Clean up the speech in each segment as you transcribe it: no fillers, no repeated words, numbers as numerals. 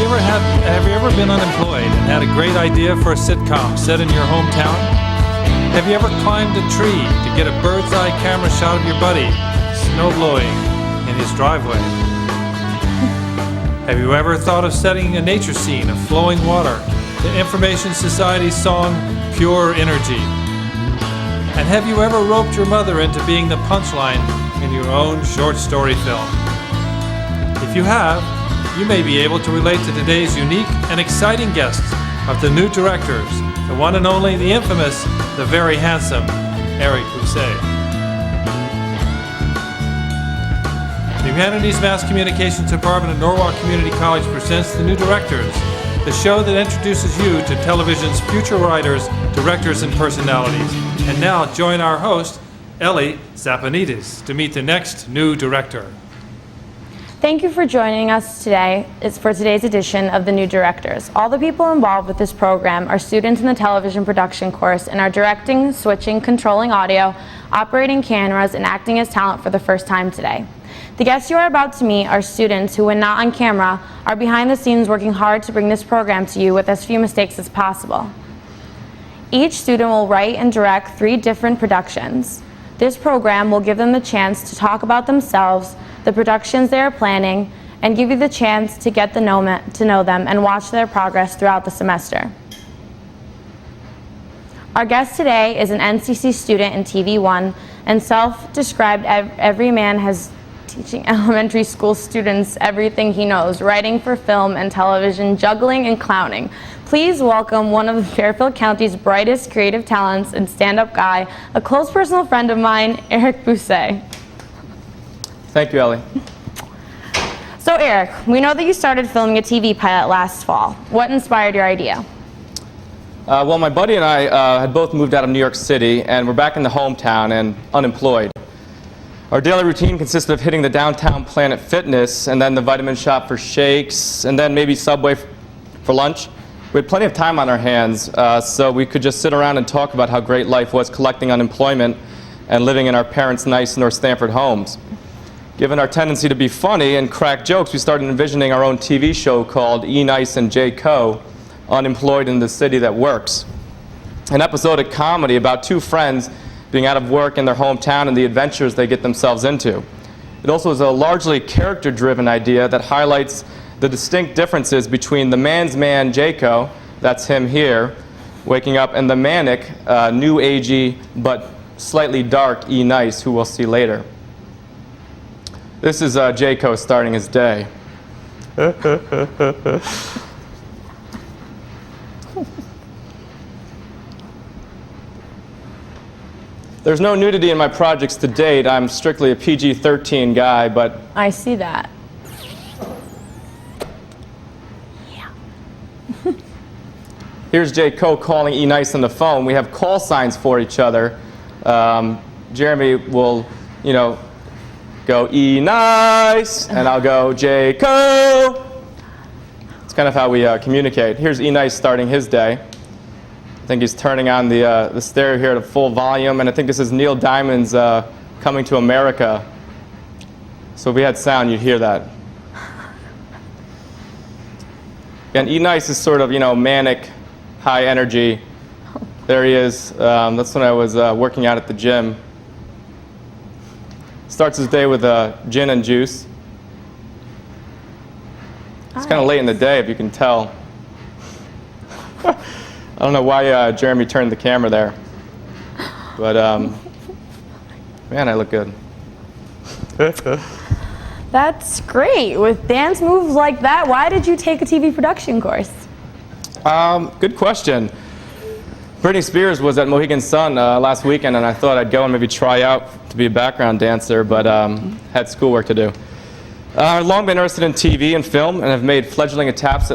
Have you ever been unemployed and had a great idea for a sitcom set in your hometown? Have you ever climbed a tree to get a bird's eye camera shot of your buddy snow blowing in his driveway? Have you ever thought of setting a nature scene of flowing water to Information Society's song Pure Energy? And have you ever roped your mother into being the punchline in your own short story film? If you have, you may be able to relate to today's unique and exciting guests of the new directors, the one and only, the infamous, the very handsome Eric Bussey. The Humanities Mass Communications Department at Norwalk Community College presents The New Directors, the show that introduces you to television's future writers, directors, and personalities. And now join our host, Ellie Zapanidis, to meet the next new director. Thank you for joining us today for today's edition of The New Directors. All the people involved with this program are students in the television production course and are directing, switching, controlling audio, operating cameras, and acting as talent for the first time today. The guests you are about to meet are students who, when not on camera, are behind the scenes working hard to bring this program to you with as few mistakes as possible. Each student will write and direct 3 different productions. This program will give them the chance to talk about themselves, the productions they are planning, and give you the chance to get to know them and watch their progress throughout the semester. Our guest today is an NCC student in TV 1 and self-described everyman has teaching elementary school students everything he knows, writing for film and television, juggling and clowning. Please welcome one of Fairfield County's brightest creative talents and stand-up guy, a close personal friend of mine, Eric Bussey. Thank you, Ellie. So Eric, we know that you started filming a TV pilot last fall. What inspired your idea? Well, my buddy and I had both moved out of New York City, and we're back in the hometown and unemployed. Our daily routine consisted of hitting the downtown Planet Fitness, and then the vitamin shop for shakes, and then maybe Subway for lunch. We had plenty of time on our hands, so we could just sit around and talk about how great life was collecting unemployment and living in our parents' nice North Stamford homes. Given our tendency to be funny and crack jokes, we started envisioning our own TV show called E. Nice and J. Co., Unemployed in the City That Works. An episodic comedy about 2 friends being out of work in their hometown and the adventures they get themselves into. It also is a largely character-driven idea that highlights the distinct differences between the man's man, J. Co., that's him here, waking up, and the manic, new agey, but slightly dark E. Nice, who we'll see later. This is J-Co starting his day. There's no nudity in my projects to date. I'm strictly a PG-13 guy, but... I see that. Yeah. Here's J-Co calling E. Nice on the phone. We have call signs for each other. Jeremy will, go E. Nice, and I'll go J-Co. It's kind of how we communicate. Here's E. Nice starting his day. I think he's turning on the stereo here at full volume, and I think this is Neil Diamond's Coming to America. So if we had sound, you'd hear that. And E. Nice is sort of, manic, high energy. There he is. That's when I was working out at the gym. Starts his day with gin and juice. It's kind of late in the day, if you can tell. I don't know why Jeremy turned the camera there, but man, I look good. That's great. With dance moves like that, why did you take a TV production course? Good question. Britney Spears was at Mohegan Sun last weekend, and I thought I'd go and maybe try out to be a background dancer, but had schoolwork to do. I've long been interested in TV and film, and have made fledgling attempts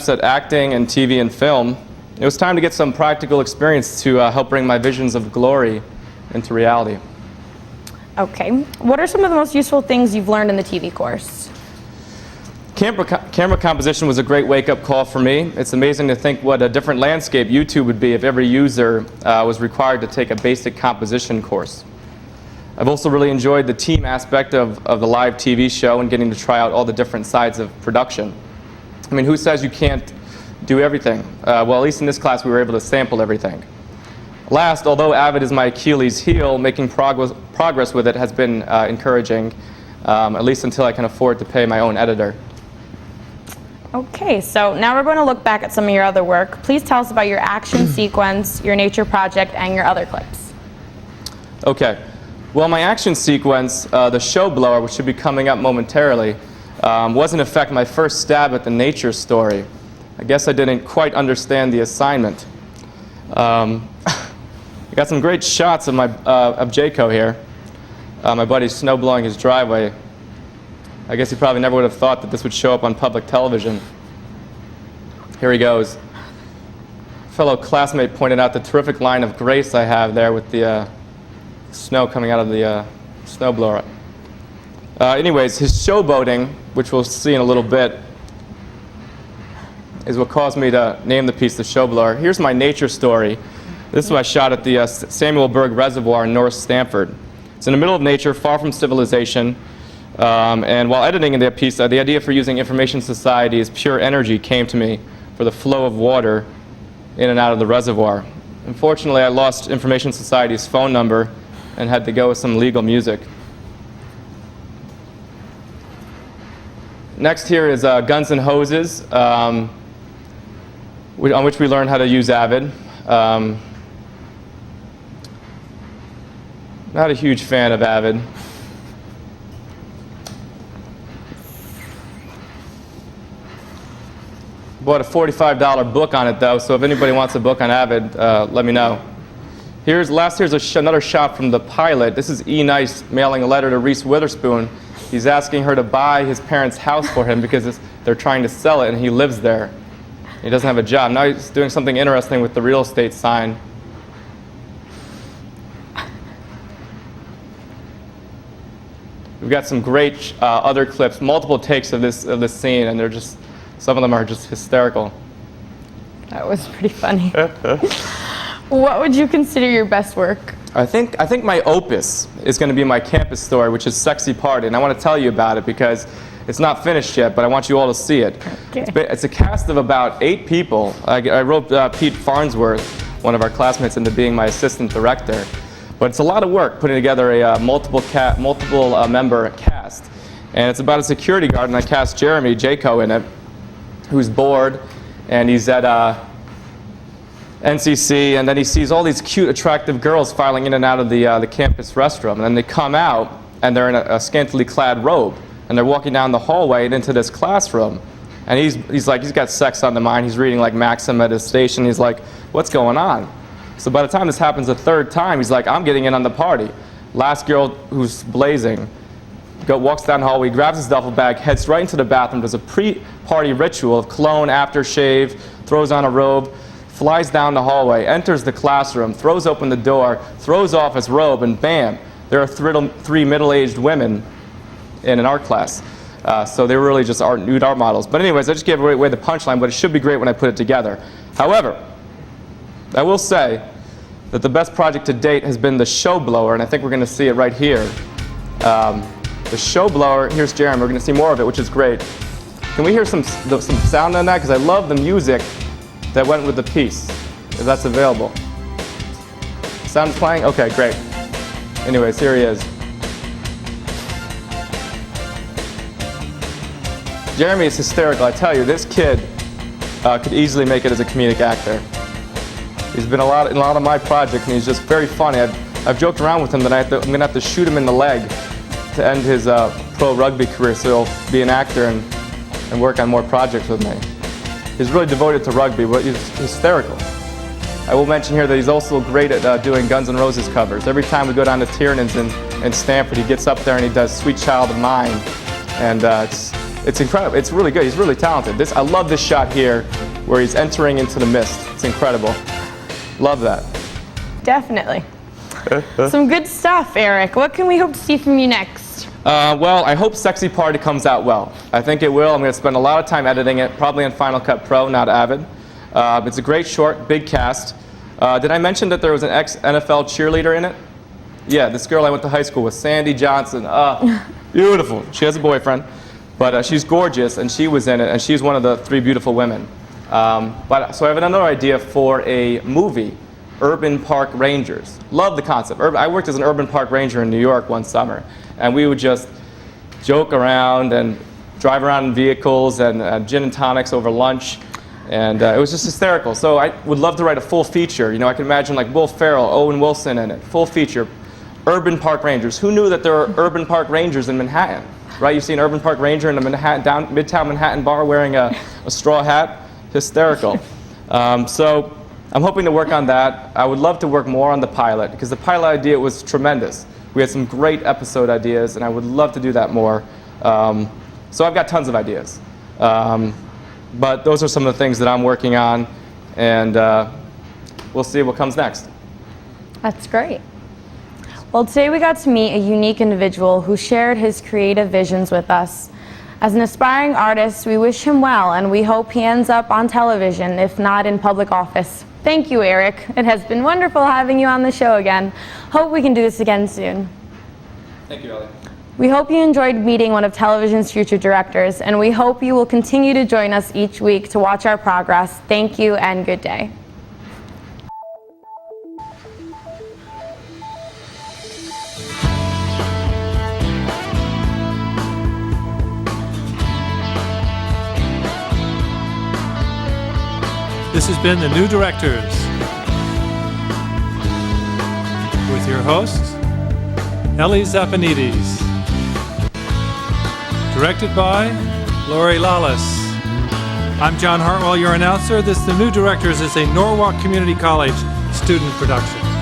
at acting in TV and film. It was time to get some practical experience to help bring my visions of glory into reality. Okay. What are some of the most useful things you've learned in the TV course? Camera composition was a great wake-up call for me. It's amazing to think what a different landscape YouTube would be if every user was required to take a basic composition course. I've also really enjoyed the team aspect of the live TV show and getting to try out all the different sides of production. I mean, who says you can't do everything? Well, at least in this class, we were able to sample everything. Last, although Avid is my Achilles heel, making progress with it has been encouraging, at least until I can afford to pay my own editor. Okay, so now we're going to look back at some of your other work. Please tell us about your action sequence, your nature project, and your other clips. Okay. Well, my action sequence, the show blower, which should be coming up momentarily, was in effect my first stab at the nature story. I guess I didn't quite understand the assignment. I got some great shots of Jayco here. My buddy's snow blowing his driveway. I guess he probably never would have thought that this would show up on public television. Here he goes. A fellow classmate pointed out the terrific line of grace I have there with the snow coming out of the snowblower. Anyways, his showboating, which we'll see in a little bit, is what caused me to name the piece the showblower. Here's my nature story. This is what I shot at the Samuel Berg Reservoir in North Stamford. It's in the middle of nature, far from civilization. And while editing in that piece, the idea for using information society as pure energy came to me for the flow of water in and out of the reservoir. Unfortunately, I lost Information Society's phone number and had to go with some legal music. Next here is Guns and Hoses, on which we learned how to use Avid. Not a huge fan of Avid. Bought a $45 book on it though, so if anybody wants a book on Avid, let me know. Here's another shot from the pilot. This is E. Nice mailing a letter to Reese Witherspoon. He's asking her to buy his parents' house for him because they're trying to sell it and he lives there. He doesn't have a job. Now he's doing something interesting with the real estate sign. We've got some great other clips, multiple takes of this scene, and they're just, some of them are just hysterical. That was pretty funny. What would you consider your best work? I think my opus is going to be my campus story, which is Sexy Party, and I want to tell you about it because it's not finished yet, but I want you all to see it. Okay. It's a cast of about 8 people. I wrote Pete Farnsworth, one of our classmates, into being my assistant director. But it's a lot of work putting together a multiple member cast. And it's about a security guard, and I cast Jeremy Jayco in it, who's bored, and he's at NCC, and then he sees all these cute, attractive girls filing in and out of the campus restroom. And then they come out, and they're in a scantily clad robe, and they're walking down the hallway and into this classroom. And he's got sex on the mind. He's reading like Maxim at his station. He's like, what's going on? So by the time this happens a third time, he's like, I'm getting in on the party. Last girl, who's blazing, walks down the hallway, grabs his duffel bag, heads right into the bathroom, does a pre-party ritual of cologne, aftershave, throws on a robe, flies down the hallway, enters the classroom, throws open the door, throws off his robe, and bam, there are 3 middle-aged women in an art class. So they were really just nude art models. But anyways, I just gave away the punchline, but it should be great when I put it together. However, I will say that the best project to date has been the show blower, and I think we're going to see it right here. The show blower, here's Jeremy, we're going to see more of it, which is great. Can we hear some sound on that? Because I love the music that went with the piece, if that's available. Sound playing? Okay, great. Anyways, here he is. Jeremy is hysterical. I tell you, this kid could easily make it as a comedic actor. He's been in a lot of my projects, and he's just very funny. I've joked around with him that I'm going to have to shoot him in the leg to end his pro rugby career, so he'll be an actor and work on more projects with me. He's really devoted to rugby, but he's hysterical. I will mention here that he's also great at doing Guns N' Roses covers. Every time we go down to Tiernan's in Stamford, he gets up there and he does Sweet Child of Mine, and it's incredible. It's really good. He's really talented. I love this shot here where he's entering into the mist. It's incredible. Love that. Definitely. Some good stuff, Eric. What can we hope to see from you next? Well, I hope Sexy Party comes out well. I think it will. I'm going to spend a lot of time editing it, probably in Final Cut Pro, not Avid. It's a great short, big cast. Did I mention that there was an ex-NFL cheerleader in it? Yeah, this girl I went to high school with, Sandy Johnson. Beautiful. She has a boyfriend. But she's gorgeous, and she was in it, and she's one of the 3 beautiful women. So I have another idea for a movie, Urban Park Rangers. Love the concept. I worked as an urban park ranger in New York one summer, and we would just joke around and drive around in vehicles and gin and tonics over lunch, and it was just hysterical. So I would love to write a full feature. You know, I can imagine like Will Ferrell, Owen Wilson in it, full feature, Urban Park Rangers. Who knew that there are urban park rangers in Manhattan, right? You see an urban park ranger in a Midtown Manhattan bar wearing a straw hat? Hysterical. So I'm hoping to work on that. I would love to work more on the pilot, because the pilot idea was tremendous. We had some great episode ideas, and I would love to do that more. So I've got tons of ideas. But those are some of the things that I'm working on, and we'll see what comes next. That's great. Well, today we got to meet a unique individual who shared his creative visions with us. As an aspiring artist, we wish him well, and we hope he ends up on television, if not in public office. Thank you, Eric. It has been wonderful having you on the show again. Hope we can do this again soon. Thank you, Ellie. We hope you enjoyed meeting one of television's future directors, and we hope you will continue to join us each week to watch our progress. Thank you, and good day. This has been The New Directors with your hosts, Ellie Zapanides. Directed by Lori Lawless. I'm John Hartwell, your announcer. The New Directors is a Norwalk Community College student production.